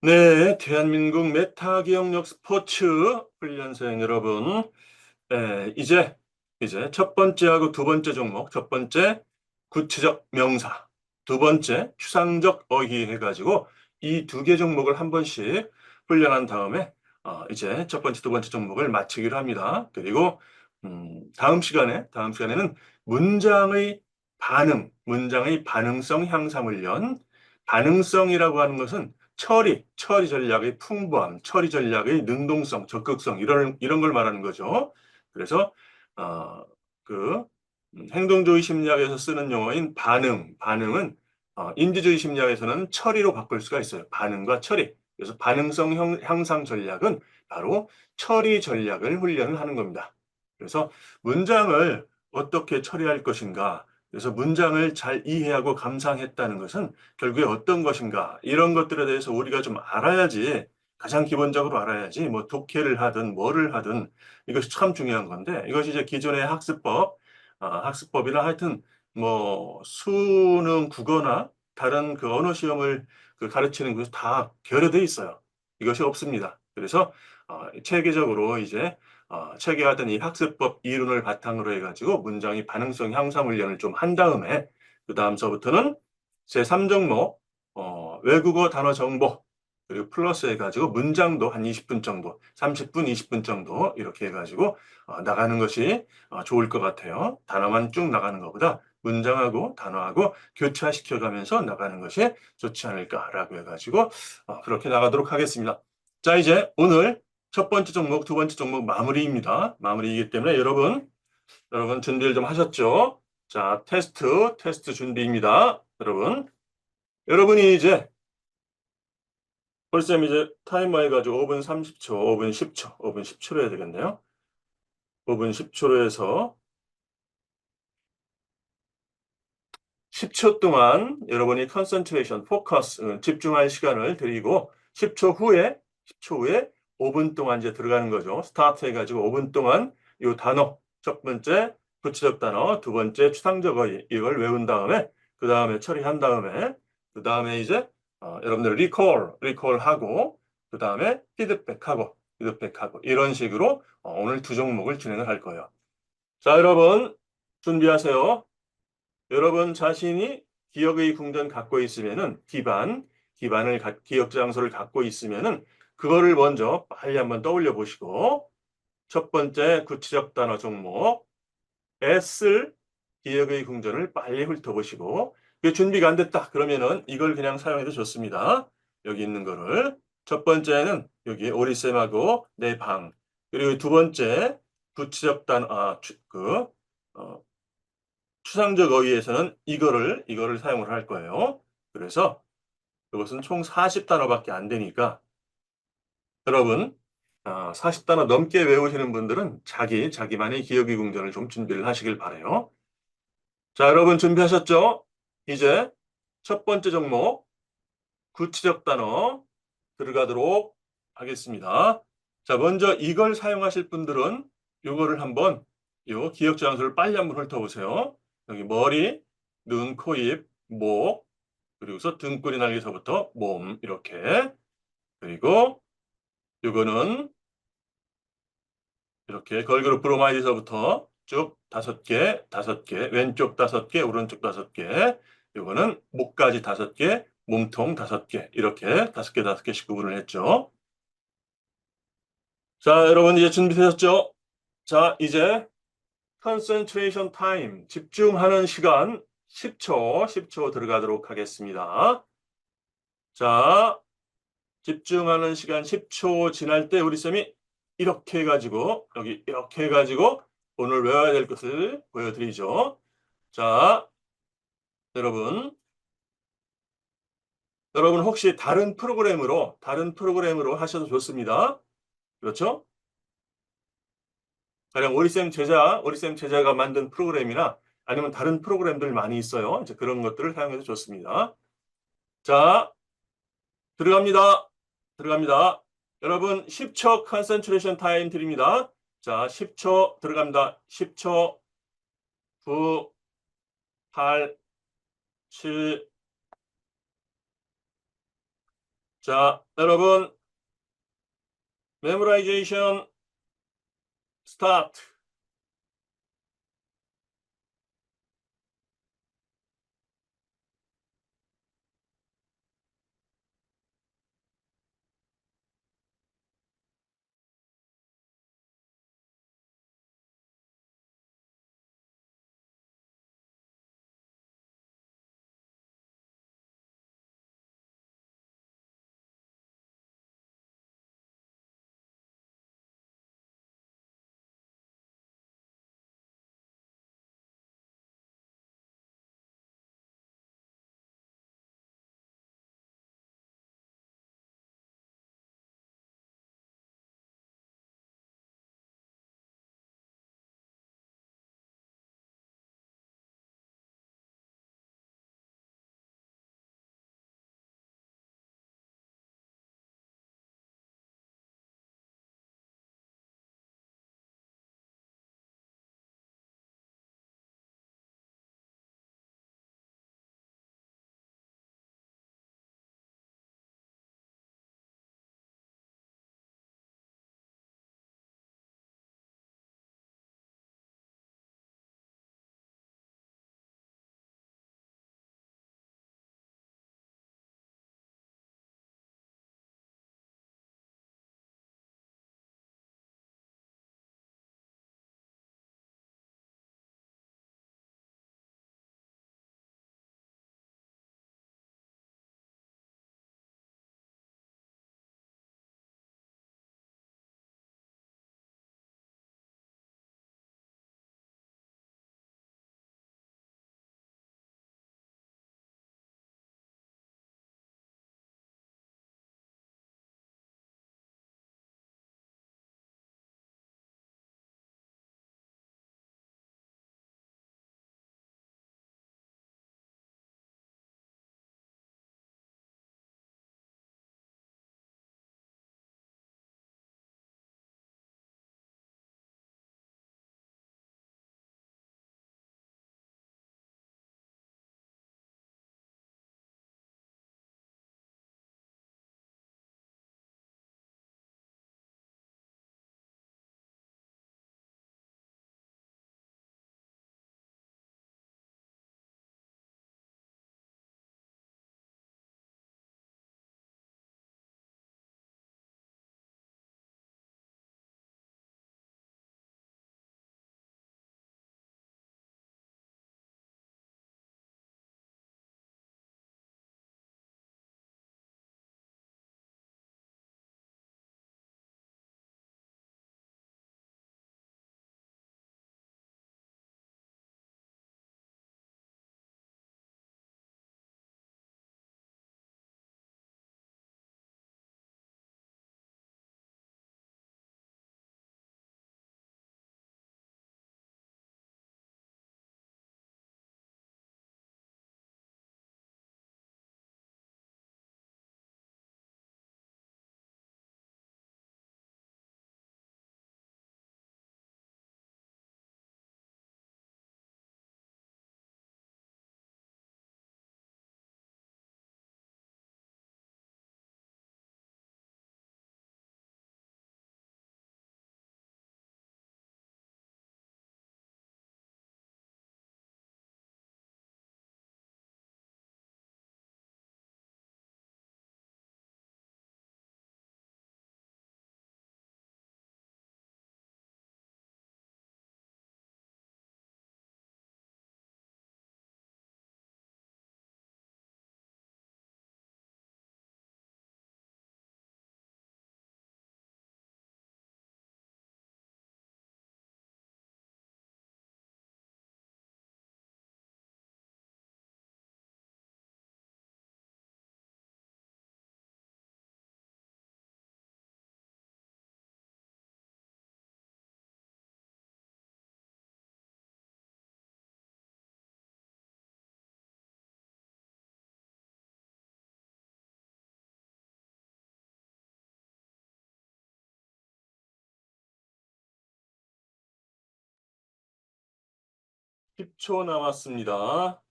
네, 대한민국 메타 기억력 스포츠 훈련생 여러분, 이제 첫 번째하고 두 번째 종목, 첫 번째 구체적 명사, 두 번째 추상적 어휘 해가지고 이 두 개 종목을 한 번씩 훈련한 다음에 이제 첫 번째, 두 번째 종목을 마치기로 합니다. 그리고 다음 시간에는 문장의 반응성 향상 훈련. 반응성이라고 하는 것은 처리 전략의 풍부함, 처리 전략의 능동성, 적극성, 이런 걸 말하는 거죠. 그래서, 어, 그, 행동주의 심리학에서 쓰는 용어인 반응은, 인지주의 심리학에서는 처리로 바꿀 수가 있어요. 반응과 처리. 그래서 반응성 향상 전략은 바로 처리 전략을 훈련을 하는 겁니다. 그래서 문장을 어떻게 처리할 것인가, 그래서 문장을 잘 이해하고 감상했다는 것은 결국에 어떤 것인가 이런 것들에 대해서 우리가 좀 알아야지 가장 기본적으로 알아야지 뭐 독해를 하든 뭐를 하든 이것이 참 중요한 건데 이것이 이제 기존의 학습법이나 하여튼 뭐 수능 국어나 다른 그 언어 시험을 그 가르치는 것이 다 결여돼 있어요. 이것이 없습니다. 그래서 체계적으로 이제 체계하던 이 학습법 이론을 바탕으로 해가지고 문장의 반응성 향상 훈련을 좀 한 다음에 그 다음서부터는 제3종목 외국어 단어 정보 그리고 플러스 해가지고 문장도 한 20분 정도, 30분, 20분 정도 이렇게 해가지고 나가는 것이 좋을 것 같아요. 단어만 쭉 나가는 것보다 문장하고 단어하고 교차시켜가면서 나가는 것이 좋지 않을까라고 해가지고 그렇게 나가도록 하겠습니다. 자, 이제 오늘 첫 번째 종목, 두 번째 종목 마무리입니다. 마무리이기 때문에 여러분 준비를 좀 하셨죠? 자, 테스트 준비입니다. 여러분이 이제 벌써 이제 타이머 해가지고 5분 30초, 5분 10초, 5분 10초로 해야 되겠네요. 5분 10초로 해서 10초 동안 여러분이 컨센트레이션, 포커스, 집중할 시간을 드리고 10초 후에 5분 동안 이제 들어가는 거죠. 스타트 해가지고 5분 동안 이 단어, 첫 번째 구체적 단어, 두 번째 추상적 어휘 이걸 외운 다음에 그 다음에 처리한 다음에 그 다음에 이제 여러분들 리콜하고 그 다음에 피드백하고 이런 식으로 오늘 두 종목을 진행을 할 거예요. 자, 여러분 준비하세요. 여러분 자신이 기억의 궁전 갖고 있으면은 기억 장소를 갖고 있으면은 그거를 먼저 빨리 한번 떠올려 보시고 첫 번째 구체적 단어 종목 S를 기억의 궁전을 빨리 훑어보시고 그 준비가 안 됐다 그러면은 이걸 그냥 사용해도 좋습니다. 여기 있는 거를 첫 번째는 여기 오리쌤하고 내 방 그리고 두 번째 구체적 단어 어, 추상적 어휘에서는 이거를 사용을 할 거예요. 그래서 이것은 총 40단어밖에 안 되니까 여러분 40단어 넘게 외우시는 분들은 자기만의 기억의 궁전을 좀 준비를 하시길 바래요. 자, 여러분 준비하셨죠? 이제 첫 번째 종목 구체적 단어 들어가도록 하겠습니다. 자, 먼저 이걸 사용하실 분들은 요거를 한번 요 기억 장소를 빨리 한번 훑어보세요. 여기 머리, 눈, 코, 입, 목, 그리고서 등골이 날개서부터 몸 이렇게 그리고 요거는 이렇게 걸그룹 브로마이드에서부터 쭉 다섯 개 왼쪽 다섯 개 오른쪽 다섯 개 요거는 목까지 다섯 개 몸통 다섯 개 이렇게 다섯 개씩 구분을 했죠. 자, 여러분 이제 준비되셨죠? 자, 이제 concentration time 집중하는 시간 10초 들어가도록 하겠습니다. 자, 집중하는 시간 10초 지날 때 우리 쌤이 이렇게 해가지고 여기 이렇게 해가지고 오늘 외워야 될 것을 보여드리죠. 자, 여러분 혹시 다른 프로그램으로 하셔도 좋습니다. 그렇죠? 가령 오리쌤 제자가 만든 프로그램이나 아니면 다른 프로그램들 많이 있어요. 이제 그런 것들을 사용해도 좋습니다. 자, 들어갑니다. 들어갑니다. 여러분 10초 컨센트레이션 타임 드립니다. 자, 10초 들어갑니다. 10초 9, 8, 7, 자, 여러분, 메모라이제이션 스타트. 10초 남았습니다.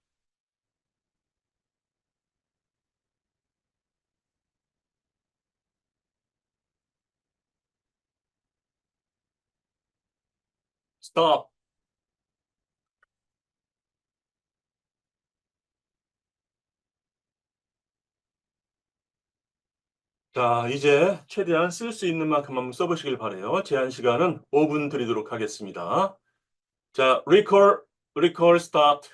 stop. 자, 이제 최대한 쓸 수 있는 만큼 한번 써보시길 바래요. 제한 시간은 5분 드리도록 하겠습니다. 자, recall start.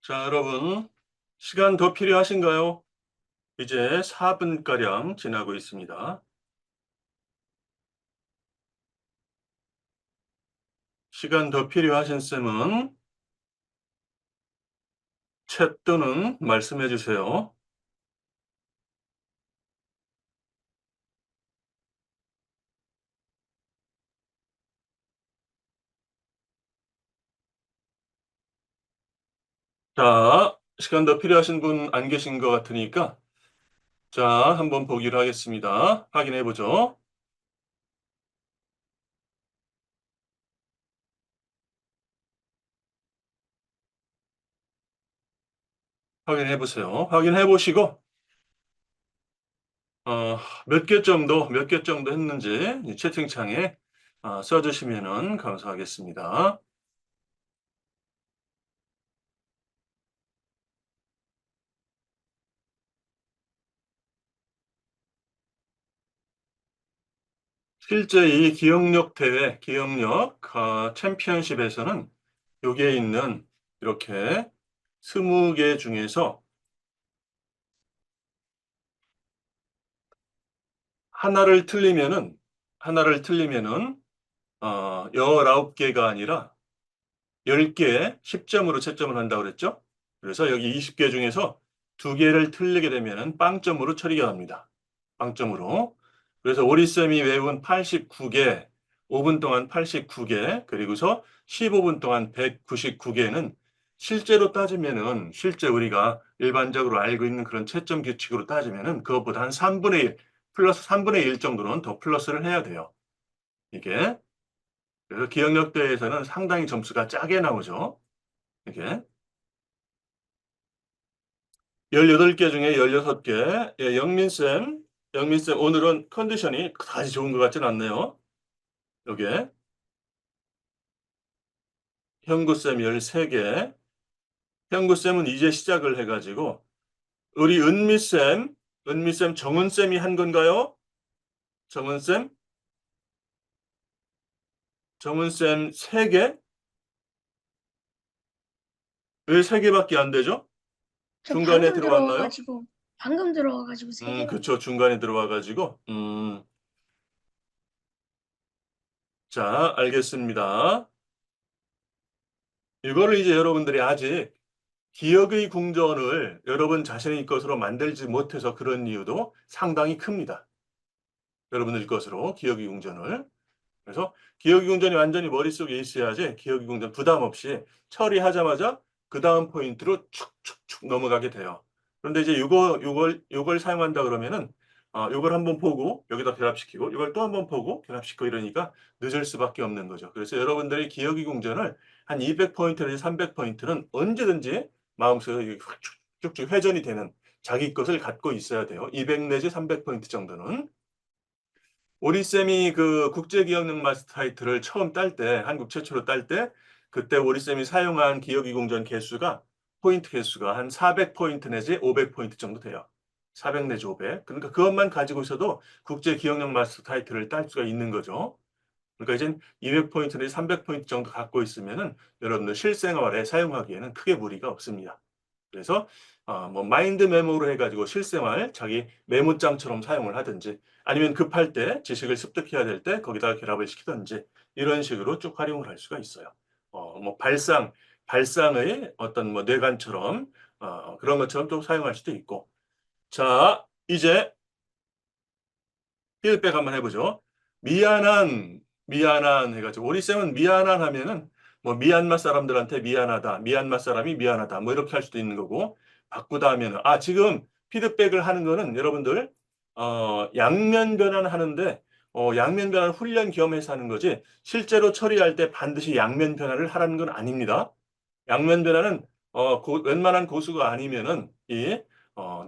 자, 여러분, 시간 더 필요하신가요? 이제 4분가량 지나고 있습니다. 시간 더 필요하신 쌤은 챗 또는 말씀해 주세요. 자, 시간 더 필요하신 분 안 계신 것 같으니까 자, 한번 보기로 하겠습니다. 확인해 보죠. 확인해 보세요. 확인해 보시고 몇 개 정도 했는지 이 채팅창에 써주시면은 감사하겠습니다. 실제 이 기억력 대회, 기억력 챔피언십에서는 여기에 있는 이렇게 20개 중에서 하나를 틀리면은 19개가 아니라 10개에 10점으로 채점을 한다고 그랬죠? 그래서 여기 20개 중에서 2개를 틀리게 되면은 빵점으로 처리가 됩니다. 빵점으로. 그래서 오리쌤이 외운 89개, 5분 동안 89개, 그리고서 15분 동안 199개는 실제로 따지면은, 실제 우리가 일반적으로 알고 있는 그런 채점 규칙으로 따지면은 그것보다 한 3분의 1, 플러스 3분의 1 정도는 더 플러스를 해야 돼요. 이게. 그래서 기억력 대회에서는 상당히 점수가 짜게 나오죠. 이게. 18개 중에 16개. 예, 영민쌤, 오늘은 컨디션이 그다지 좋은 것 같진 않네요. 요게. 형구쌤 13개. 형구쌤은 이제 시작을 해가지고, 우리 은미쌤, 정은쌤이 한 건가요? 정은쌤? 정은쌤 3개? 왜 3개밖에 안 되죠? 저 중간에 들어왔나요? 방금 들어와가지고 세 개밖에. 그쵸. 중간에 들어와가지고. 자, 알겠습니다. 이거를 이제 여러분들이 아직 기억의 궁전을 여러분 자신의 것으로 만들지 못해서 그런 이유도 상당히 큽니다. 여러분들 것으로 기억의 궁전을. 그래서 기억의 궁전이 완전히 머릿속에 있어야지 기억의 궁전 부담 없이 처리하자마자 그 다음 포인트로 축축축 넘어가게 돼요. 그런데 이제 요걸 사용한다 그러면은 요걸 한번 보고 여기다 결합시키고 이걸 또 한번 보고 결합시키고 이러니까 늦을 수밖에 없는 거죠. 그래서 여러분들이 기억의 궁전을 한 200포인트 내지 300포인트는 언제든지 마음속에 확 쭉쭉 회전이 되는 자기 것을 갖고 있어야 돼요. 200 내지 300포인트 정도는. 오리쌤이 그 국제기억력 마스터 타이틀을 처음 딸 때, 한국 최초로 딸 때, 그때 오리쌤이 사용한 기억이공전 개수가, 포인트 개수가 한 400포인트 내지 500포인트 정도 돼요. 400 내지 500. 그러니까 그것만 가지고 있어도 국제기억력 마스터 타이틀을 딸 수가 있는 거죠. 그러니까 이제 200포인트 내지 300포인트 정도 갖고 있으면은 여러분들 실생활에 사용하기에는 크게 무리가 없습니다. 그래서 뭐 마인드 메모로 해가지고 실생활 자기 메모장처럼 사용을 하든지 아니면 급할 때 지식을 습득해야 될 때 거기다가 결합을 시키든지 이런 식으로 쭉 활용을 할 수가 있어요. 뭐 발상의 어떤 뭐 뇌관처럼 그런 것처럼 또 사용할 수도 있고. 자, 이제 피드백 한번 해보죠. 미안한 해가지고 오리쌤은 미안한 하면은 뭐 미얀마 사람들한테 미안하다, 미얀마 사람이 미안하다 뭐 이렇게 할 수도 있는 거고 바꾸다 하면은 지금 피드백을 하는 거는 여러분들 양면 변환하는데 양면 변환 훈련 겸해서 하는 거지 실제로 처리할 때 반드시 양면 변환을 하라는 건 아닙니다. 양면 변환은 웬만한 고수가 아니면은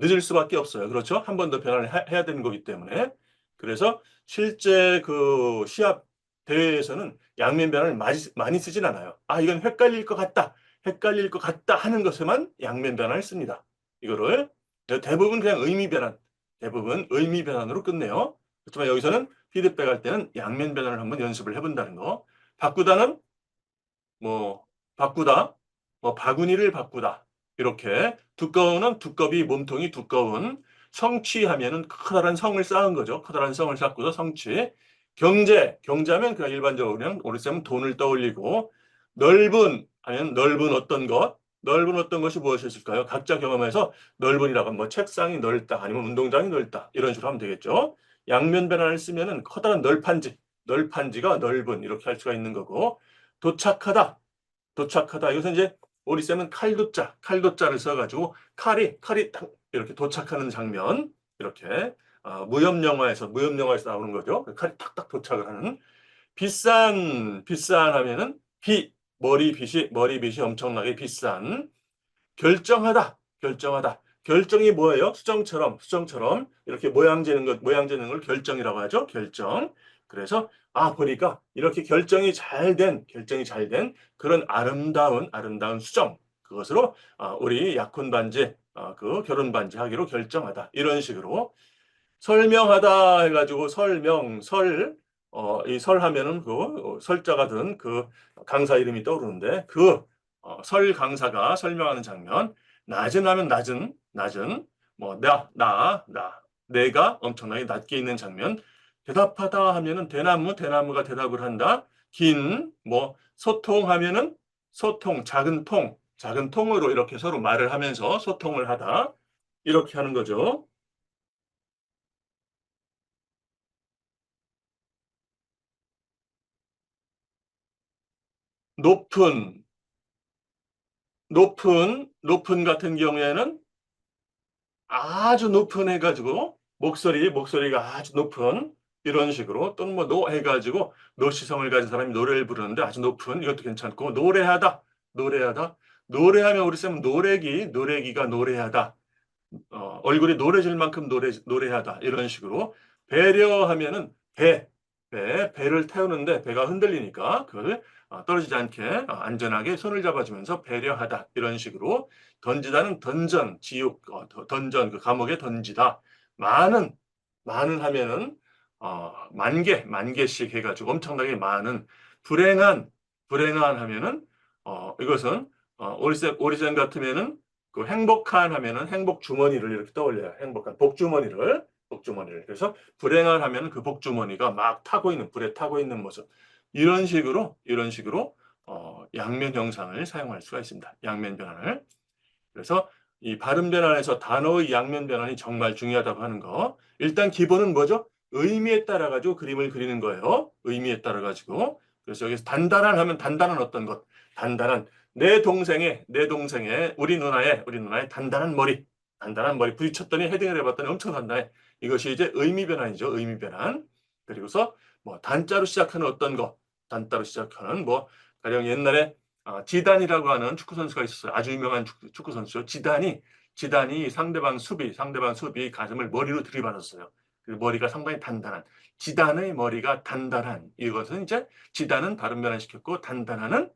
늦을 수밖에 없어요. 그렇죠? 한 번 더 변환을 해야 되는 거기 때문에. 그래서 실제 그 시합 대회에서는 양면 변환을 많이 쓰진 않아요. 이건 헷갈릴 것 같다 하는 것에만 양면 변환을 씁니다. 이거를 대부분 그냥 대부분 의미 변환으로 끝내요. 그렇지만 여기서는 피드백 할 때는 양면 변환을 한번 연습을 해본다는 거. 바꾸다는 뭐 바꾸다, 뭐 바구니를 바꾸다. 이렇게 두꺼운은 두꺼비 몸통이 두꺼운 성취하면은 커다란 성을 쌓은 거죠. 커다란 성을 쌓고서 성취. 경제하면 그냥 일반적으로 그냥 오리쌤은 돈을 떠올리고 넓은 하면 넓은 어떤 것이 무엇이었을까요? 각자 경험해서 넓은이라고 하면 뭐 책상이 넓다 아니면 운동장이 넓다 이런 식으로 하면 되겠죠. 양면 변환을 쓰면은 커다란 널판지가 넓은 이렇게 할 수가 있는 거고 도착하다. 이것은 이제 오리쌤은 칼도자를 써가지고 칼이 딱 이렇게 도착하는 장면 이렇게 무협영화에서 나오는 거죠. 칼이 탁탁 도착을 하는 비싼 하면은 머리빗이 엄청나게 비싼 결정하다. 결정이 뭐예요? 수정처럼 이렇게 모양 재는 걸 결정이라고 하죠. 결정. 그래서 보니까 이렇게 결정이 잘 된 그런 아름다운 수정. 그것으로 우리 약혼 반지, 그 결혼 반지 하기로 결정하다. 이런 식으로 설명하다 해가지고 이 설 하면은 그 설자가 든 그 강사 이름이 떠오르는데 설 강사가 설명하는 장면, 낮은 하면 낮은, 뭐, 내가 엄청나게 낮게 있는 장면, 대답하다 하면은 대나무가 대답을 한다. 뭐, 소통하면은 작은 통으로 이렇게 서로 말을 하면서 소통을 하다. 이렇게 하는 거죠. 높은, 높은 같은 경우에는 아주 높은 해가지고 목소리가 아주 높은 이런 식으로 또는 뭐 노 해가지고 노시성을 가진 사람이 노래를 부르는데 아주 높은 이것도 괜찮고 노래하다 노래하면 우리 쌤 노래기가 노래하다 얼굴이 노래질 만큼 노래하다 이런 식으로 배려하면은 배를 태우는데 배가 흔들리니까 그걸 떨어지지 않게 안전하게 손을 잡아주면서 배려하다 이런 식으로 던지다는 던전 지옥 던전 그 감옥에 던지다 많은 하면은 만 개씩 해가지고 엄청나게 많은 불행한 하면은 이것은 오리젠 같으면은 그 행복한 하면은 행복 주머니를 이렇게 떠올려요. 행복한 복주머니를. 그래서 불행한 하면은 그 복주머니가 막 불에 타고 있는 모습. 이런 식으로 양면 형상을 사용할 수가 있습니다. 양면 변환을. 그래서 이 발음 변환에서 단어의 양면 변환이 정말 중요하다고 하는 거. 일단 기본은 뭐죠? 의미에 따라 가지고 그림을 그리는 거예요. 의미에 따라 가지고. 그래서 여기서 단단한 하면 단단한 어떤 것. 단단한 내 동생의 우리 누나의 단단한 머리 부딪혔더니 헤딩을 해봤더니 엄청 단단해. 이것이 이제 의미 변환이죠. 의미 변환. 그리고서 뭐 단자로 시작하는 뭐 가령 옛날에 지단이라고 하는 축구 선수가 있었어요. 아주 유명한 축구 선수죠. 지단이 상대방 수비 가슴을 머리로 들이받았어요. 그 머리가 상당히 단단한. 지단의 머리가 단단한. 이것은 이제 지단은 발음 변환시켰고 단단한은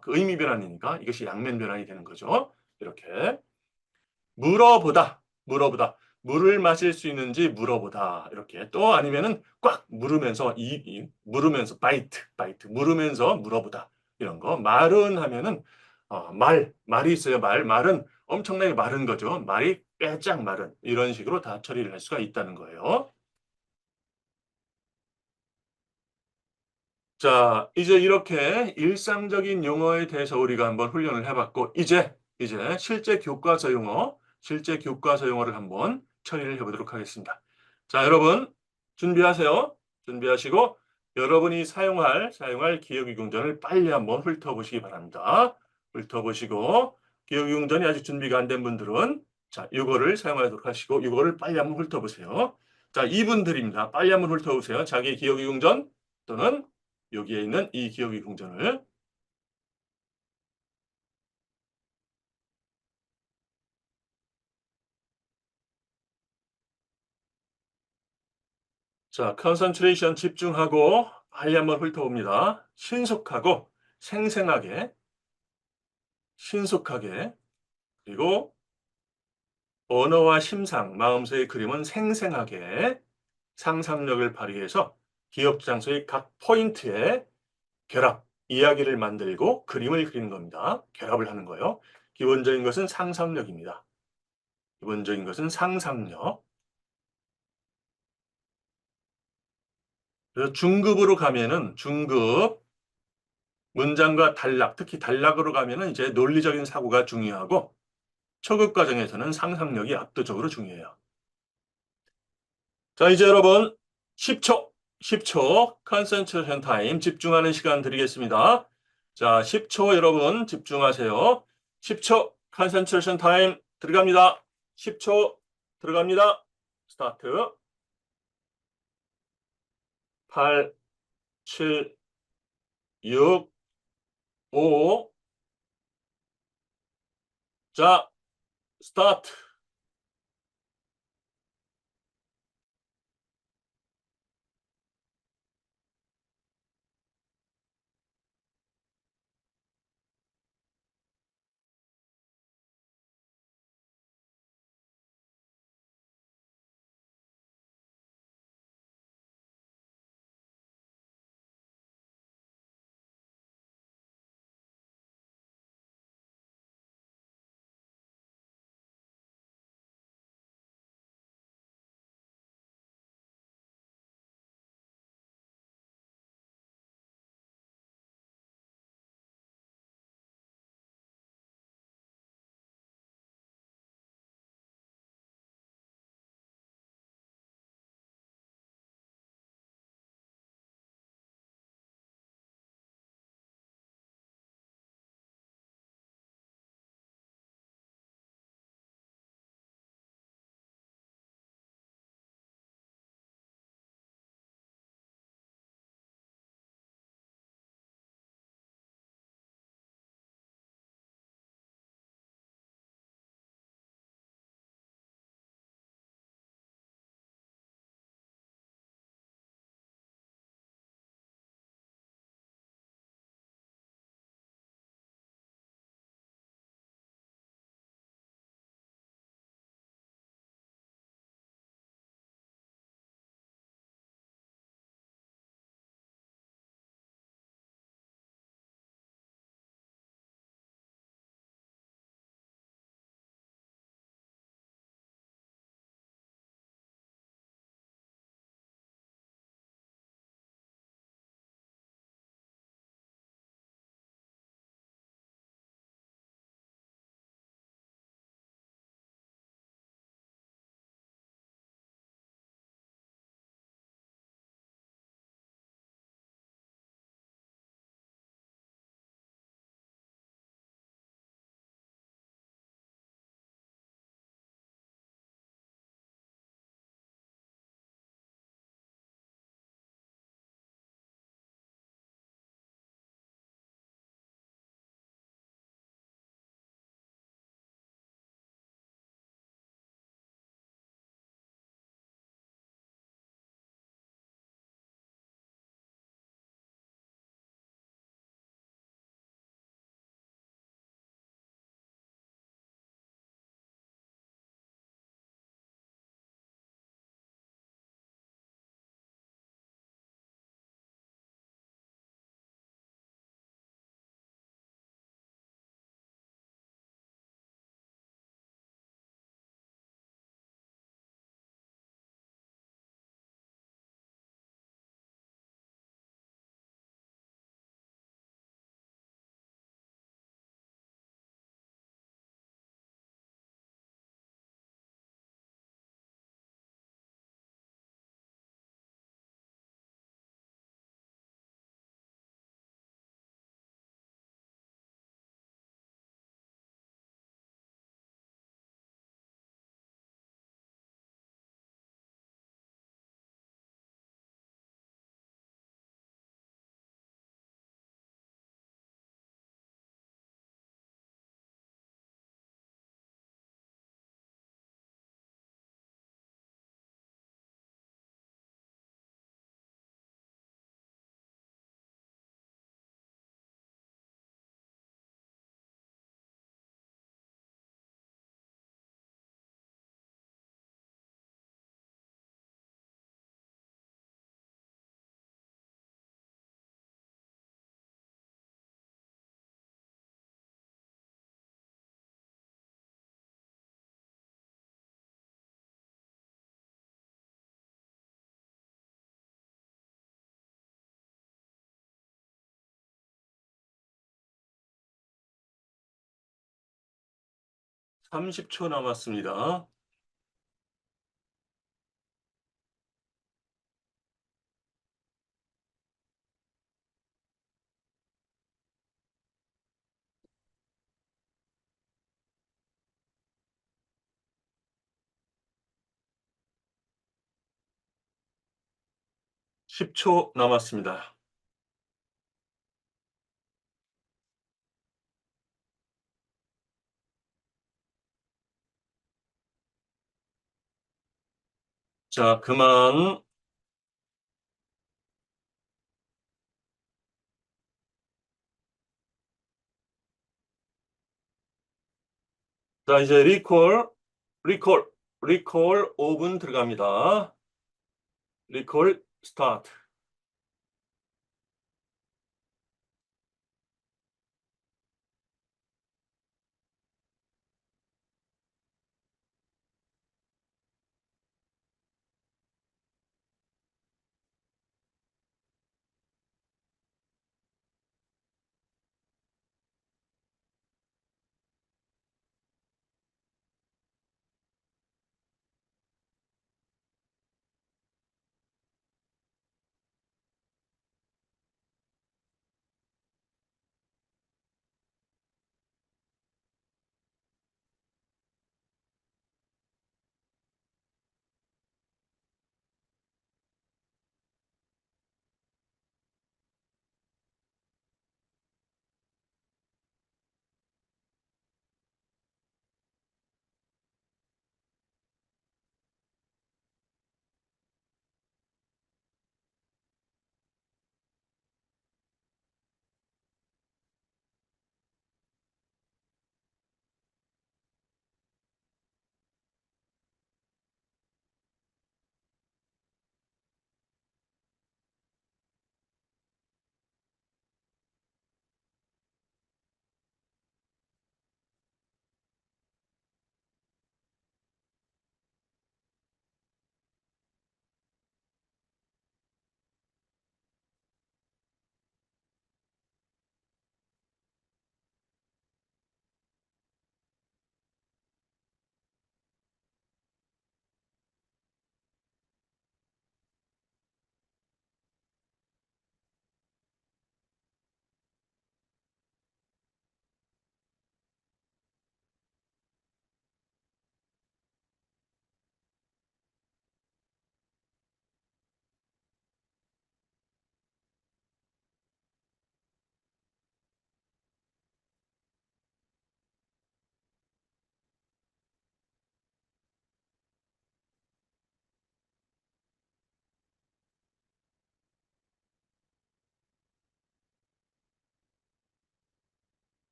그 의미 변환이니까 이것이 양면 변환이 되는 거죠. 이렇게 물어보다. 물을 마실 수 있는지 물어보다. 이렇게 또 아니면은 꽉 물으면서 물으면서 바이트 물으면서 물어보다. 이런 거. 말은 하면은 말이 있어요. 말은 엄청나게 마른 거죠. 말이 빼짝 마른 이런 식으로 다 처리를 할 수가 있다는 거예요. 자, 이제 이렇게 일상적인 용어에 대해서 우리가 한번 훈련을 해봤고, 이제 실제 교과서 용어를 한번 처리를 해보도록 하겠습니다. 자, 여러분, 준비하세요. 준비하시고, 여러분이 사용할 기억이공전을 빨리 한번 훑어보시기 바랍니다. 훑어보시고, 기억이공전이 아직 준비가 안 된 분들은, 자, 이거를 사용하도록 하시고, 이거를 빨리 한번 훑어보세요. 자, 이분들입니다. 빨리 한번 훑어보세요. 자기 기억이공전 또는 여기에 있는 이 기억의 공전을 자, 컨센트레이션 집중하고 빨리 한번 훑어봅니다. 생생하게, 신속하게, 그리고 언어와 심상, 마음속의 그림은 생생하게 상상력을 발휘해서 기억 장소의 각 포인트에 이야기를 만들고 그림을 그리는 겁니다. 결합을 하는 거예요. 기본적인 것은 상상력입니다. 기본적인 것은 상상력. 그래서 중급으로 가면은 문장과 특히 단락으로 가면은 이제 논리적인 사고가 중요하고 초급 과정에서는 상상력이 압도적으로 중요해요. 자, 이제 여러분 10초 컨센트레이션 타임 집중하는 시간 드리겠습니다. 자, 10초 여러분 집중하세요. 10초 컨센트레이션 타임 들어갑니다. 10초 들어갑니다. 스타트. 8, 7, 6, 5. 자, 스타트. 30초 남았습니다. 십 초 남았습니다. 자, 그만. 자, 이제 리콜, 리콜 5분 들어갑니다. 리콜 스타트.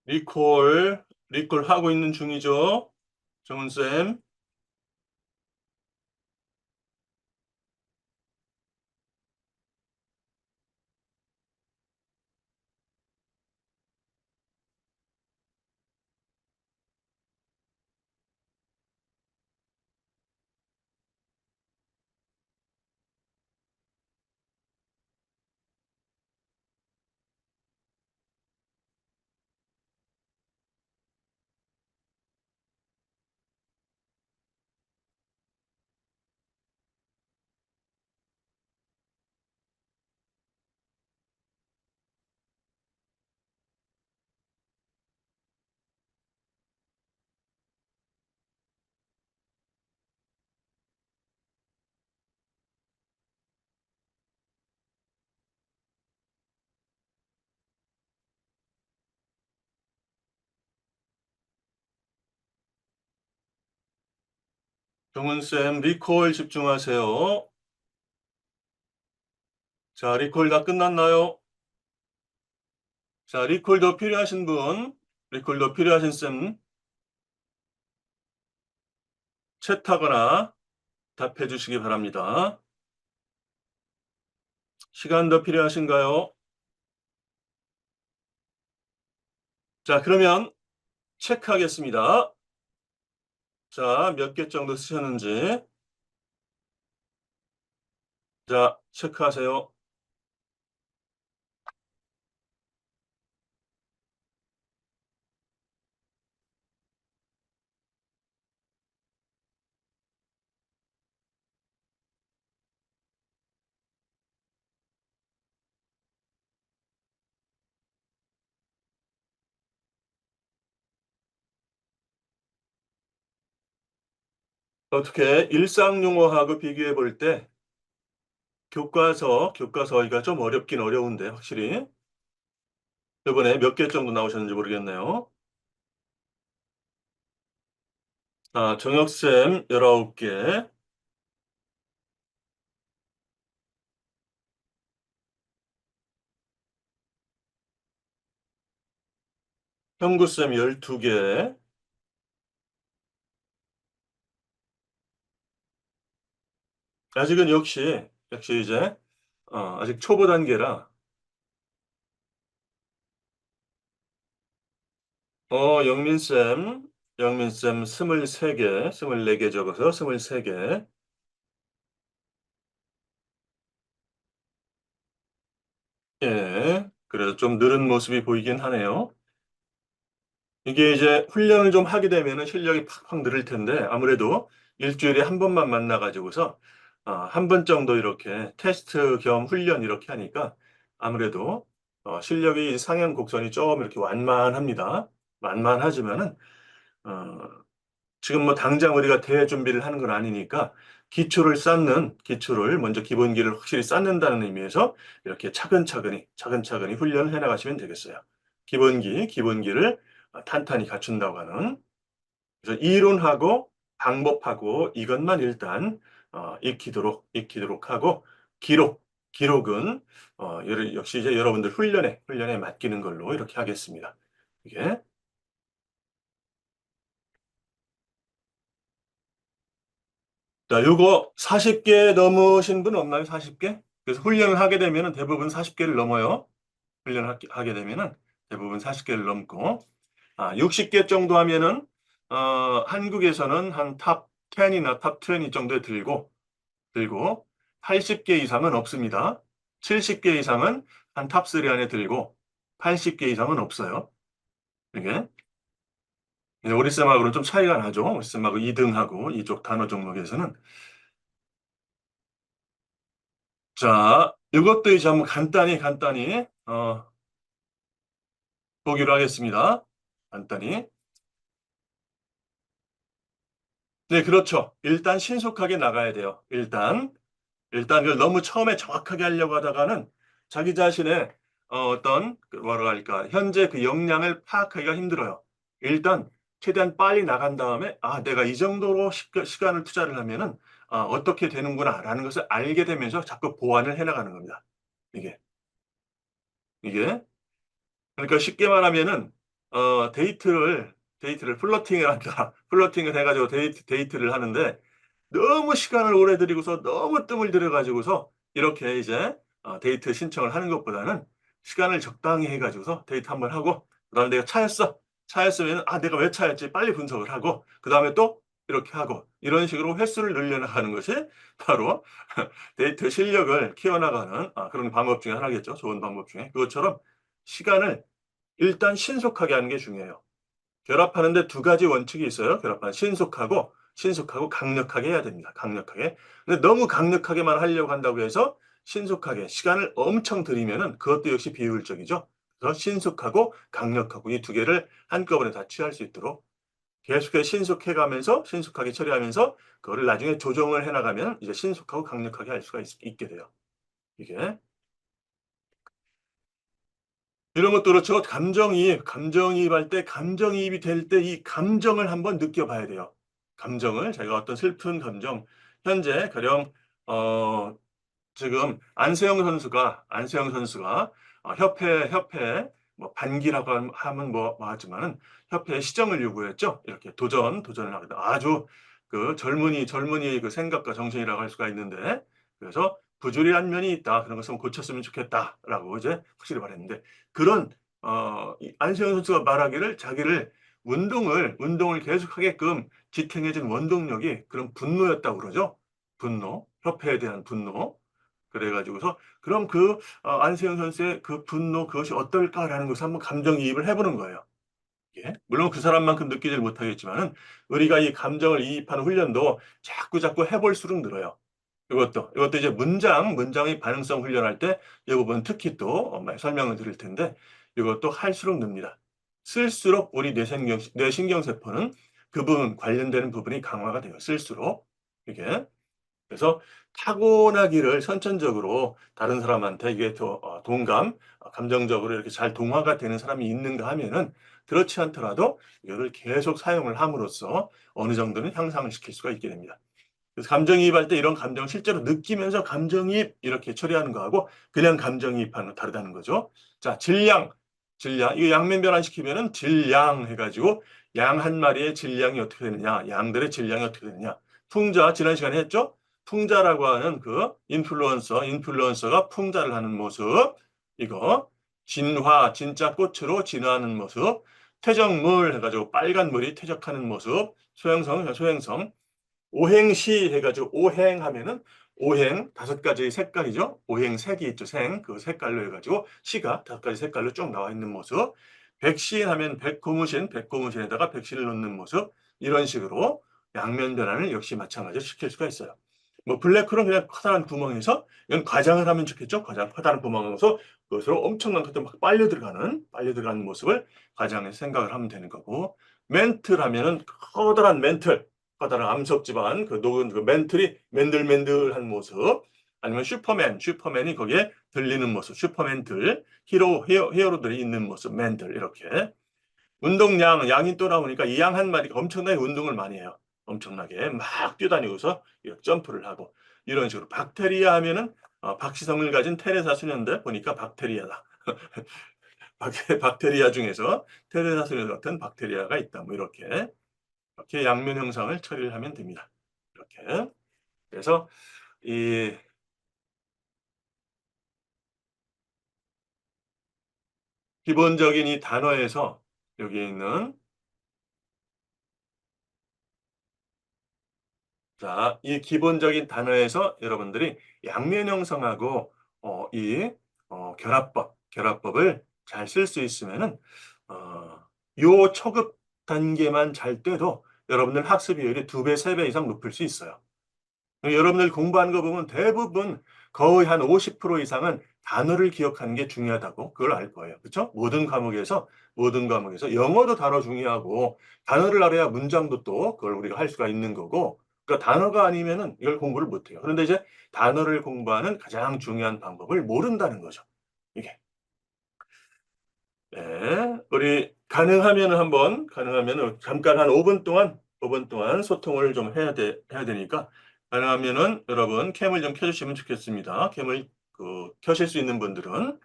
리콜 하고 있는 중이죠. 정은쌤. 정은쌤, 리콜 집중하세요. 자, 리콜 다 끝났나요? 자, 리콜 더 필요하신 분, 리콜 더 필요하신 쌤, 챗하거나 답해 주시기 바랍니다. 시간 더 필요하신가요? 자, 그러면 체크하겠습니다. 자, 몇 개 정도 쓰셨는지. 자, 체크하세요. 어떻게 일상 용어하고 비교해 볼 때 교과서가 좀 어렵긴 어려운데 확실히 이번에 몇 개 정도 나오셨는지 모르겠네요. 아, 정혁쌤 19개, 형구쌤 12개, 아직은 역시 이제 아직 초보 단계라 영민쌤 23개, 24개 적어서 23개. 예. 그래도 좀 늘은 모습이 보이긴 하네요. 이게 이제 훈련을 좀 하게 되면은 실력이 팍팍 늘을 텐데 아무래도 일 주일에 한 번만 만나 가지고서 한 번 정도 이렇게 테스트 겸 훈련 이렇게 하니까 아무래도 실력이 상향 곡선이 좀 이렇게 완만합니다. 완만하지만은 어 지금 뭐 당장 우리가 대회 준비를 하는 건 아니니까 기초를 먼저 기본기를 확실히 쌓는다는 의미에서 이렇게 차근차근히 훈련을 해 나가시면 되겠어요. 기본기를 탄탄히 갖춘다고 하는. 그래서 이론하고 방법하고 이것만 일단 익히도록 하고 기록은 역시 이제 여러분들 훈련에 맡기는 걸로 이렇게 하겠습니다. 이게 자, 요거 40개 넘으신 분 없나요? 40개? 그래서 훈련을 하게 되면은 대부분 40개를 넘어요. 하게 되면은 대부분 40개를 넘고, 60개 정도 하면은, 한국에서는 한 탑 10이나 탑 20 정도에 들고, 80개 이상은 없습니다. 70개 이상은 한 탑 3 안에 들고, 80개 이상은 없어요. 이게. 이제 우리쌤하고는 좀 차이가 나죠. 우리쌤하고 2등하고 이쪽 단어 종목에서는. 자, 이것도 이제 한번 간단히 보기로 하겠습니다. 간단히. 네, 그렇죠. 일단 신속하게 나가야 돼요. 일단 그걸 너무 처음에 정확하게 하려고 하다가는 자기 자신의 어떤 뭐라 할까 현재 그 역량을 파악하기가 힘들어요. 일단 최대한 빨리 나간 다음에 내가 이 정도로 시간을 투자를 하면은 어떻게 되는구나라는 것을 알게 되면서 자꾸 보완을 해 나가는 겁니다. 이게 이게 그러니까 쉽게 말하면은 데이트를 플러팅을 한다. 플러팅을 해 가지고 데이트를 하는데 너무 시간을 오래 들이고서 너무 뜸을 들여 가지고서 이렇게 이제 데이트 신청을 하는 것보다는 시간을 적당히 해 가지고서 데이트 한번 하고 그다음에 내가 차였어. 차였으면은 내가 왜 차였지 빨리 분석을 하고 그다음에 또 이렇게 하고 이런 식으로 횟수를 늘려 나가는 것이 바로 데이트 실력을 키워나가는 그런 방법 중에 하나겠죠. 좋은 방법 중에. 그것처럼 시간을 일단 신속하게 하는 게 중요해요. 결합하는데 두 가지 원칙이 있어요. 결합하는 신속하고 강력하게 해야 됩니다. 강력하게. 근데 너무 강력하게만 하려고 한다고 해서 신속하게 시간을 엄청 들이면은 그것도 역시 비효율적이죠. 그래서 신속하고 강력하고 이 두 개를 한꺼번에 다 취할 수 있도록 계속해서 신속해 가면서 신속하게 처리하면서 그거를 나중에 조정을 해 나가면 이제 신속하고 강력하게 할 수가 있게 돼요. 이게. 이런 것도 그렇죠. 감정이입할 때 감정이입이 될 때 이 감정을 한번 느껴봐야 돼요. 감정을 자기가 어떤 슬픈 감정, 현재 가령 지금 안세영 선수가 협회 뭐 반기라고 하면 뭐 하지만은 협회에 시정을 요구했죠. 이렇게 도전을 하거든. 아주 그 젊은이의 그 생각과 정신이라고 할 수가 있는데, 그래서 부조리한 면이 있다. 그런 것은 고쳤으면 좋겠다라고 이제 확실히 말했는데, 그런 이 안세영 선수가 말하기를 자기를 운동을 계속하게끔 지탱해준 원동력이 그런 분노였다고 그러죠. 분노, 협회에 대한 분노. 그래가지고서 그럼 안세영 선수의 그 분노 그것이 어떨까라는 것을 한번 감정이입을 해보는 거예요. 예? 물론 그 사람만큼 느끼질 못하겠지만은 우리가 이 감정을 이입하는 훈련도 자꾸 해볼수록 늘어요. 이것도 이제 문장의 반응성 훈련할 때 이 부분 특히 또 설명을 드릴 텐데, 이것도 할수록 늡니다. 쓸수록 우리 뇌신경세포는 그 부분 관련되는 부분이 강화가 돼요. 쓸수록 이게. 그래서 타고나기를 선천적으로 다른 사람한테 이게 동감, 감정적으로 이렇게 잘 동화가 되는 사람이 있는가 하면은, 그렇지 않더라도 이거를 계속 사용을 함으로써 어느 정도는 향상을 시킬 수가 있게 됩니다. 그래서 감정이입할 때 이런 감정을 실제로 느끼면서 감정이입 이렇게 처리하는 거하고 그냥 감정이입하는 거 다르다는 거죠. 자, 질량. 이거 양면 변환시키면은 질량 해가지고 양 한 마리의 질량이 어떻게 되느냐, 양들의 질량이 어떻게 되느냐. 풍자, 지난 시간에 했죠? 풍자라고 하는 그 인플루언서가 풍자를 하는 모습. 이거. 진화, 진짜 꽃으로 진화하는 모습. 퇴적물 해가지고 빨간 물이 퇴적하는 모습. 소행성. 오행시 해가지고 오행하면은 오행 다섯 가지 색깔이죠. 오행색이 있죠. 그 색깔로 해가지고 시가 다섯 가지 색깔로 쭉 나와 있는 모습. 백신 하면 백고무신에다가 백신을 넣는 모습. 이런 식으로 양면 변환을 역시 마찬가지로 시킬 수가 있어요. 뭐 블랙홀은 그냥 커다란 구멍에서 이건 과장을 하면 좋겠죠. 과장 커다란 구멍에서 그것으로 엄청난 것들 막 빨려 들어가는 모습을 과장해서 생각을 하면 되는 거고, 멘틀하면은 커다란 암석 지방 그 녹은 그 멘틀이 맨들맨들한 모습, 아니면 슈퍼맨이 거기에 들리는 모습, 슈퍼맨들 히어로들이 있는 모습, 맨들 이렇게. 양이 또 나오니까 이 양 한 마리가 엄청나게 운동을 많이 해요. 엄청나게 막 뛰어다니고서 이렇게 점프를 하고 이런 식으로. 박테리아 하면은 박시성을 가진 테레사 수녀인데 보니까 박테리아다. 박테리아 중에서 테레사 수녀 같은 박테리아가 있다. 뭐 이렇게 양면 형상을 처리를 하면 됩니다. 이렇게. 그래서 이 기본적인 이 단어에서 여기에 있는, 자, 이 기본적인 단어에서 여러분들이 양면 형성하고 이 결합법을 잘 쓸 수 있으면은 요 초급 단계만 잘 돼도 여러분들 학습 비율이 2배, 3배 이상 높일 수 있어요. 여러분들 공부하는 거 보면 대부분 거의 한 50% 이상은 단어를 기억하는 게 중요하다고 그걸 알 거예요. 그렇죠? 모든 과목에서 영어도 단어 중요하고, 단어를 알아야 문장도 또 그걸 우리가 할 수가 있는 거고, 그러니까 단어가 아니면은 이걸 공부를 못 해요. 그런데 이제 단어를 공부하는 가장 중요한 방법을 모른다는 거죠. 이게. 네. 우리 가능하면은 잠깐 한 5분 동안 소통을 좀 해야 되니까, 가능하면은 여러분 캠을 좀 켜주시면 좋겠습니다. 캠을 켜실 수 있는 분들은.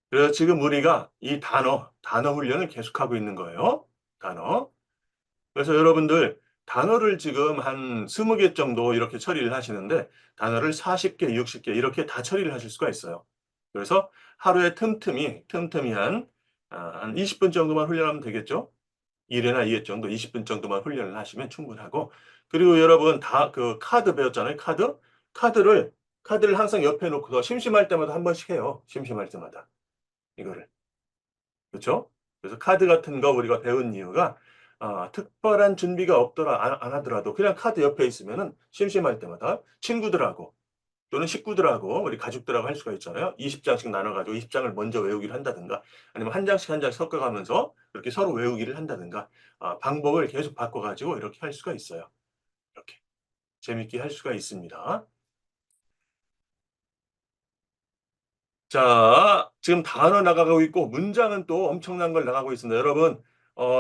그래서 지금 우리가 이 단어 훈련을 계속하고 있는 거예요. 단어. 그래서 여러분들 단어를 지금 한 20개 정도 이렇게 처리를 하시는데, 단어를 40개, 60개 이렇게 다 처리를 하실 수가 있어요. 그래서 하루에 틈틈이 한 20분 정도만 훈련하면 되겠죠? 1회나 2회 정도 20분 정도만 훈련을 하시면 충분하고, 그리고 여러분 다 그 카드 배웠잖아요. 카드를 항상 옆에 놓고서 심심할 때마다 한 번씩 해요. 심심할 때마다. 이거를. 그렇죠? 그래서 카드 같은 거 우리가 배운 이유가 특별한 준비가 없더라 안 하더라도 그냥 카드 옆에 있으면은 심심할 때마다 친구들하고 또는 식구들하고 우리 가족들하고 할 수가 있잖아요. 20장씩 나눠 가지고 20장을 먼저 외우기를 한다든가, 아니면 한 장씩 섞어 가면서 이렇게 서로 외우기를 한다든가, 방법을 계속 바꿔 가지고 이렇게 할 수가 있어요. 이렇게 재밌게 할 수가 있습니다. 자, 지금 단어 나가고 있고 문장은 또 엄청난 걸 나가고 있습니다. 여러분,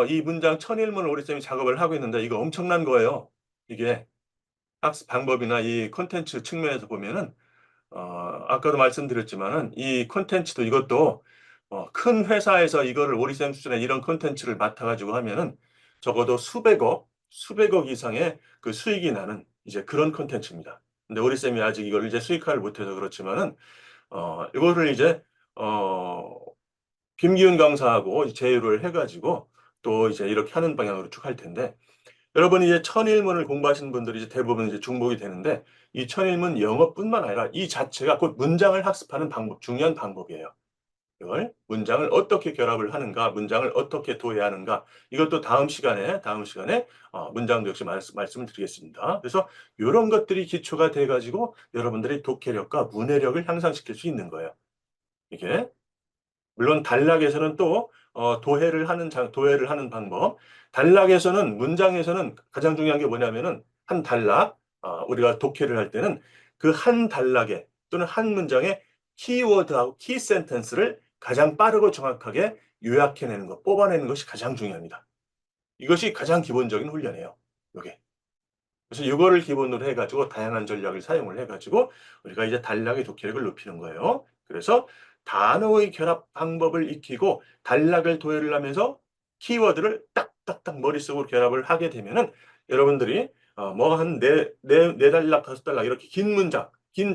이 문장 천일문을 우리 쌤이 작업을 하고 있는데 이거 엄청난 거예요. 이게 학습 방법이나 이 콘텐츠 측면에서 보면은 아까도 말씀드렸지만은 이 콘텐츠도 이것도 큰 회사에서 이거를 오리쌤 수준의 이런 콘텐츠를 맡아가지고 하면은 적어도 수백억 이상의 그 수익이 나는 이제 그런 콘텐츠입니다. 근데 오리쌤이 아직 이걸 이제 수익화를 못해서 그렇지만은 이거를 이제 어, 김기훈 강사하고 제휴를 해가지고 또 이제 이렇게 하는 방향으로 쭉 할 텐데 여러분이 이제 천일문을 공부하시는 분들이 이제 대부분 이제 중복이 되는데 이 천일문 영어뿐만 아니라 이 자체가 곧 문장을 학습하는 방법, 중요한 방법이에요. 이걸 문장을 어떻게 결합을 하는가, 문장을 어떻게 도해하는가 이것도 다음 시간에 문장도 역시 말씀을 드리겠습니다. 그래서 이런 것들이 기초가 돼가지고 여러분들의 독해력과 문해력을 향상시킬 수 있는 거예요. 이게 물론 단락에서는 또 도해를 하는 방법. 단락에서는 문장에서는 가장 중요한 게 뭐냐면은 한 단락 우리가 독해를 할 때는 그 한 단락에 또는 한 문장에 키워드하고 키 센텐스를 가장 빠르고 정확하게 요약해내는 것, 뽑아내는 것이 가장 중요합니다. 이것이 가장 기본적인 훈련이에요. 요게. 그래서 이거를 기본으로 해가지고 다양한 전략을 사용을 해가지고 우리가 이제 단락의 독해력을 높이는 거예요. 그래서 단어의 결합 방법을 익히고 단락을 도해를 하면서 키워드를 딱딱딱 머릿속으로 결합을 하게 되면은 여러분들이 뭐 한 네 단락, 다섯 단락 이렇게 긴 문장, 긴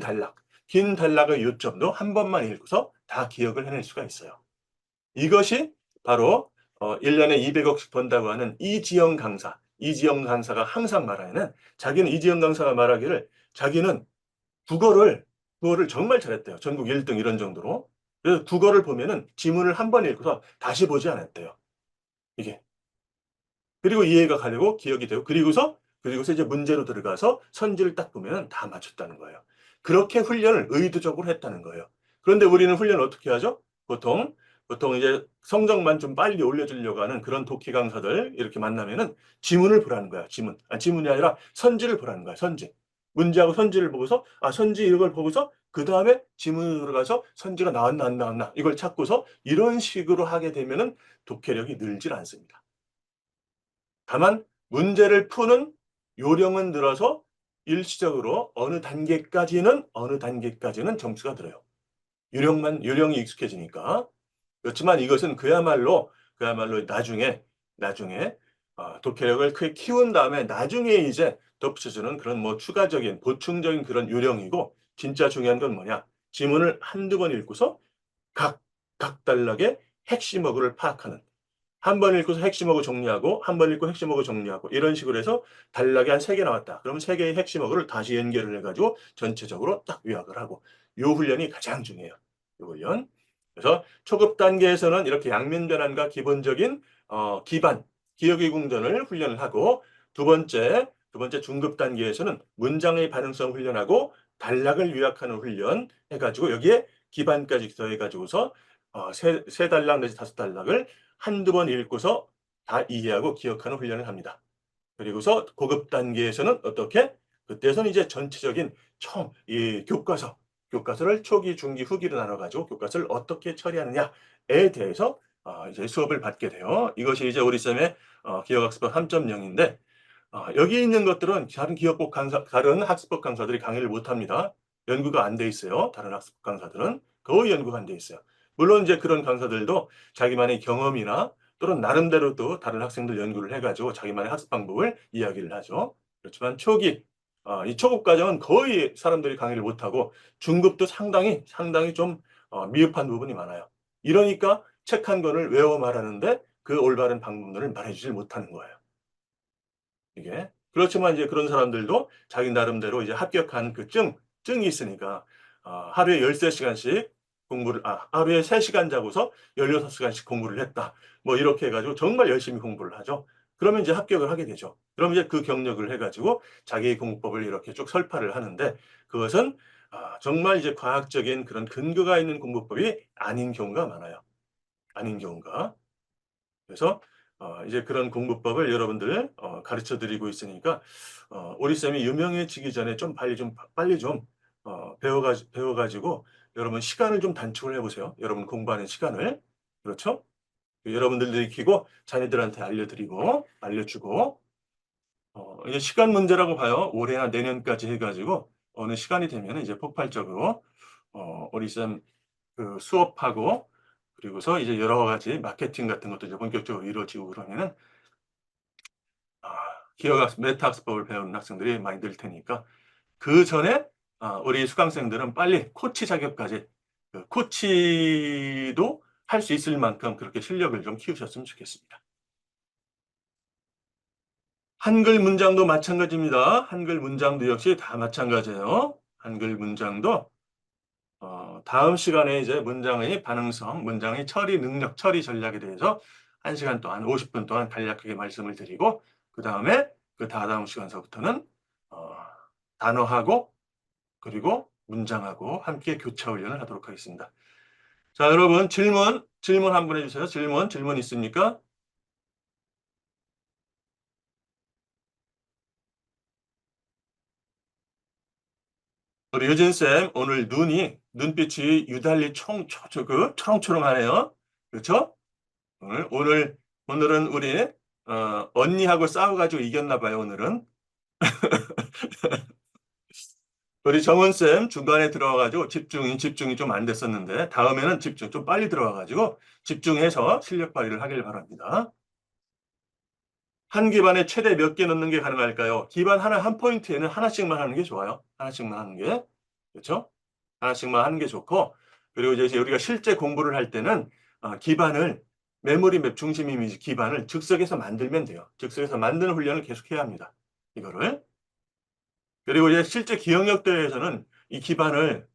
단락의 요점도 한 번만 읽고서 다 기억을 해낼 수가 있어요. 이것이 바로 1년에 200억씩 번다고 하는 이지영 강사. 이지영 강사가 항상 말하는 자기는 이지영 강사가 말하기를 자기는 국어를 국어를 정말 잘했대요. 전국 1등 이런 정도로. 그래서 국어를 보면은 지문을 한 번 읽고서 다시 보지 않았대요. 이게. 그리고 이해가 가려고 기억이 되고 그리고서 이제 문제로 들어가서 선지를 딱 보면 다 맞췄다는 거예요. 그렇게 훈련을 의도적으로 했다는 거예요. 그런데 우리는 훈련을 어떻게 하죠? 보통 이제 성적만 좀 빨리 올려주려고 하는 그런 독해 강사들 이렇게 만나면은 지문을 보라는 거야. 지문이 아니라 선지를 보라는 거야. 선지. 문제하고 선지를 보고서 선지 이걸 보고서 그 다음에 지문으로 들어가서 선지가 나왔나 안 나왔나 이걸 찾고서 이런 식으로 하게 되면은 독해력이 늘질 않습니다. 다만 문제를 푸는 요령은 늘어서 일시적으로 어느 단계까지는 점수가 들어요. 요령이 익숙해지니까. 그렇지만 이것은 그야말로 나중에 독해력을 크게 키운 다음에 나중에 이제 덧붙여주는 그런 뭐 추가적인 보충적인 그런 요령이고 진짜 중요한 건 뭐냐? 지문을 한두 번 읽고서 각 단락의 핵심 어구를 파악하는 한 번 읽고서 핵심어구 정리하고 한 번 읽고 핵심어구 정리하고 이런 식으로 해서 단락이 한 3개 나왔다. 그러면 3개의 핵심어구를 다시 연결을 해가지고 전체적으로 딱 요약을 하고 요 훈련이 가장 중요해요. 요 훈련. 그래서 초급 단계에서는 이렇게 양면 변환과 기본적인 기반, 기억의 궁전을 훈련을 하고 두 번째 중급 단계에서는 문장의 반응성 훈련하고 단락을 요약하는 훈련 해가지고 여기에 기반까지 더해가지고서 세 단락 내지 다섯 단락을 한두 번 읽고서 다 이해하고 기억하는 훈련을 합니다. 그리고서 고급 단계에서는 어떻게? 그때서는 이제 전체적인 이 교과서를 초기, 중기, 후기로 나눠가지고 교과서를 어떻게 처리하느냐에 대해서 이제 수업을 받게 돼요. 이것이 이제 우리 쌤의 기억학습법 3.0인데 여기 있는 것들은 다른 학습법 강사들이 강의를 못합니다. 연구가 안 돼 있어요. 다른 학습법 강사들은 거의 연구가 안 돼 있어요. 물론 이제 그런 강사들도 자기만의 경험이나 또는 나름대로 또 다른 학생들 연구를 해가지고 자기만의 학습 방법을 이야기를 하죠. 그렇지만 이 초급 과정은 거의 사람들이 강의를 못하고 중급도 상당히 좀 미흡한 부분이 많아요. 이러니까 책 한 권을 외워 말하는데 그 올바른 방법론을 말해주질 못하는 거예요. 이게. 그렇지만 이제 그런 사람들도 자기 나름대로 이제 합격한 그 증이 있으니까 하루에 13시간씩 하루에 3시간 자고서 16시간씩 공부를 했다. 뭐 이렇게 해가지고 정말 열심히 공부를 하죠. 그러면 이제 합격을 하게 되죠. 그럼 이제 그 경력을 해가지고 자기의 공부법을 이렇게 쭉 설파를 하는데 그것은 정말 이제 과학적인 그런 근거가 있는 공부법이 아닌 경우가 많아요. 아닌 경우가. 그래서 이제 그런 공부법을 여러분들 가르쳐 드리고 있으니까 우리 쌤이 유명해지기 전에 좀 빨리 좀 배워가지고 여러분 시간을 좀 단축을 해보세요. 여러분 공부하는 시간을. 그렇죠? 여러분들도 익히고 자녀들한테 알려주고 이제 시간 문제라고 봐요. 올해나 내년까지 해가지고 어느 시간이 되면 이제 폭발적으로 우리 쌤 그 수업하고 그리고서 이제 여러 가지 마케팅 같은 것도 이제 본격적으로 이루어지고 그러면은 아, 메타학습법을 배우는 학생들이 많이 늘 테니까 그 전에 우리 수강생들은 빨리 코치 자격까지 그 코치도 할 수 있을 만큼 그렇게 실력을 좀 키우셨으면 좋겠습니다. 한글 문장도 마찬가지입니다. 한글 문장도 역시 다 마찬가지예요. 한글 문장도 다음 시간에 이제 문장의 반응성, 문장의 처리 능력, 처리 전략에 대해서 1시간 동안, 50분 동안 간략하게 말씀을 드리고 그 다음에 그 다다음 시간서부터는 단어하고 그리고 문장하고 함께 교차 훈련을 하도록 하겠습니다. 자, 여러분 질문 한번 해주세요. 질문 있습니까? 우리 유진쌤, 오늘 눈빛이 유달리 초롱초롱하네요. 그렇죠? 오늘은 우리, 언니하고 싸워가지고 이겼나 봐요, 오늘은. 우리 정은쌤 중간에 들어와가지고 집중이 좀 안 됐었는데, 다음에는 집중 좀 빨리 들어와가지고 집중해서 실력 발휘를 하길 바랍니다. 한 기반에 최대 몇 개 넣는 게 가능할까요? 기반 하나, 한 포인트에는 하나씩만 하는 게 좋아요. 하나씩만 하는 게. 그렇죠? 하나씩만 하는 게 좋고, 그리고 이제 우리가 실제 공부를 할 때는 기반을, 메모리 맵 중심 이미지 기반을 즉석에서 만들면 돼요. 즉석에서 만드는 훈련을 계속 해야 합니다. 이거를. 그리고 이제 실제 기억력 대회에서는 이 기반을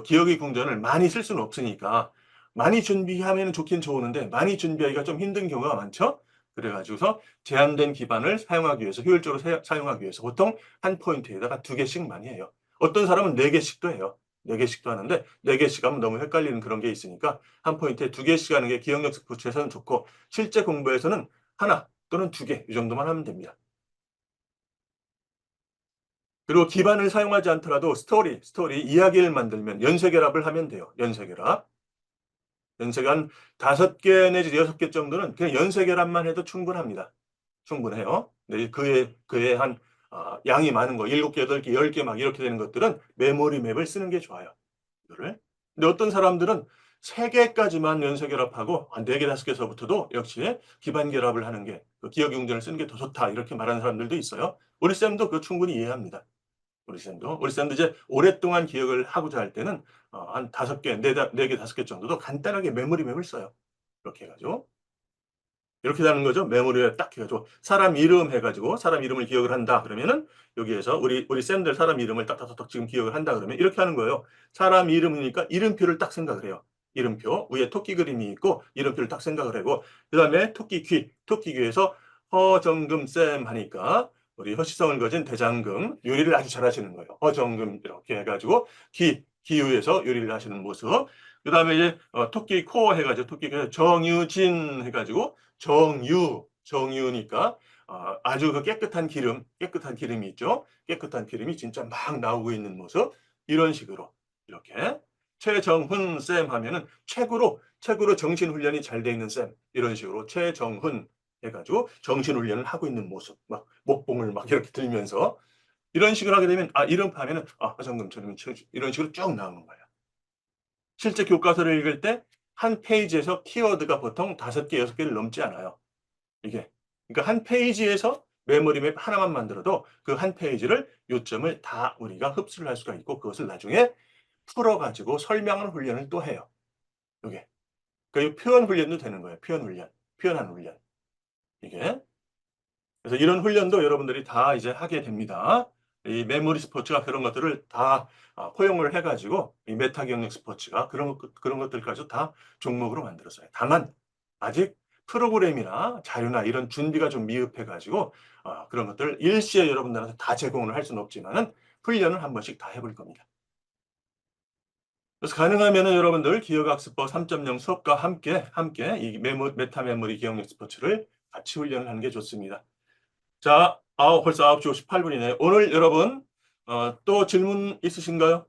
기억의 궁전을 많이 쓸 수는 없으니까 많이 준비하면 좋긴 좋은데 많이 준비하기가 좀 힘든 경우가 많죠. 그래가지고서 제한된 기반을 사용하기 위해서 효율적으로 사용하기 위해서 보통 한 포인트에다가 2개씩 많이 해요. 어떤 사람은 4개씩도 해요. 4개씩도 하는데 4개씩 하면 너무 헷갈리는 그런 게 있으니까 한 포인트에 2개씩 하는 게 기억력 스포츠에서는 좋고 실제 공부에서는 하나 또는 2개 이 정도만 하면 됩니다. 그리고 기반을 사용하지 않더라도 스토리, 이야기를 만들면 연쇄결합을 하면 돼요. 연쇄결합. 한 5개 내지 6개 정도는 그냥 연쇄결합만 해도 충분합니다. 충분해요. 네, 그에 한, 양이 많은 거, 7개, 8개, 10개 막 이렇게 되는 것들은 메모리 맵을 쓰는 게 좋아요. 이거를. 근데 어떤 사람들은 3개까지만 연쇄결합하고, 4개, 5개서부터도 역시 기반결합을 하는 게, 그 기억용전을 쓰는 게 더 좋다. 이렇게 말하는 사람들도 있어요. 우리 쌤도 그거 충분히 이해합니다. 우리 쌤도 이제 오랫동안 기억을 하고자 할 때는 한 5개, 4개, 5개 정도도 간단하게 메모리 맵을 써요. 이렇게 해가지고. 이렇게 되는 거죠. 메모리에 딱 해가지고 사람 이름 해가지고 사람 이름을 기억을 한다. 그러면은 여기에서 우리 쌤들 사람 이름을 딱딱딱 지금 기억을 한다. 그러면 이렇게 하는 거예요. 사람 이름이니까 이름표를 딱 생각을 해요. 이름표 위에 토끼 그림이 있고 이름표를 딱 생각을 하고 그다음에 토끼 귀에서 허정금 쌤 하니까 우리 허시성을 거진 대장금 요리를 아주 잘하시는 거예요. 허정금 이렇게 해가지고 기우에서 요리를 하시는 모습. 그다음에 이제 토끼 코 해가지고 토끼 정유진 해가지고 정유니까 아주 그 깨끗한 기름이 있죠. 깨끗한 기름이 진짜 막 나오고 있는 모습. 이런 식으로 이렇게 최정훈 쌤 하면은 최고로 정신 훈련이 잘 돼 있는 쌤. 이런 식으로 최정훈 해가지고 정신 훈련을 하고 있는 모습. 막 목봉을 막 이렇게 들면서 이런 식으로 하게 되면 이름 하면은 화정금 저름 이런 식으로 쭉 나오는 거예요. 실제 교과서를 읽을 때 한 페이지에서 키워드가 보통 5개, 6개를 넘지 않아요. 이게. 그러니까 한 페이지에서 메모리 맵 하나만 만들어도 그 한 페이지를 요점을 다 우리가 흡수를 할 수가 있고 그것을 나중에 풀어가지고 설명하는 훈련을 또 해요. 이게. 그러니까 표현 훈련도 되는 거예요. 표현하는 훈련. 이게. 그래서 이런 훈련도 여러분들이 다 이제 하게 됩니다. 이 메모리 스포츠가 그런 것들을 다 포용을 해가지고 이 메타 경력 스포츠가 그런 것들까지 다 종목으로 만들었어요. 다만 아직 프로그램이나 자료나 이런 준비가 좀 미흡해가지고 그런 것들을 일시에 여러분들한테 다 제공을 할 수는 없지만은 훈련을 한 번씩 다 해볼 겁니다. 그래서 가능하면은 여러분들 기억학습법 3.0 수업과 함께 이 메타 메모리 기억력 스포츠를 같이 훈련을 하는 게 좋습니다. 자, 벌써 9시 58분이네요. 오늘 여러분, 또 질문 있으신가요?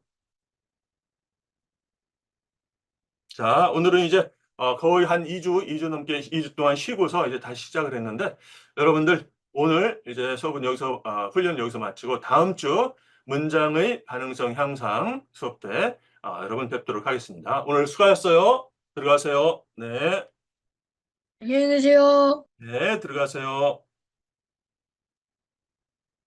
자, 오늘은 이제 거의 한 2주 넘게 2주 동안 쉬고서 이제 다시 시작을 했는데 여러분들 오늘 이제 수업은 여기서 훈련을 여기서 마치고 다음 주 문장의 가능성 향상 수업 때 여러분 뵙도록 하겠습니다. 오늘 수고하셨어요. 들어가세요. 네. 안녕히 계세요. 네, 들어가세요.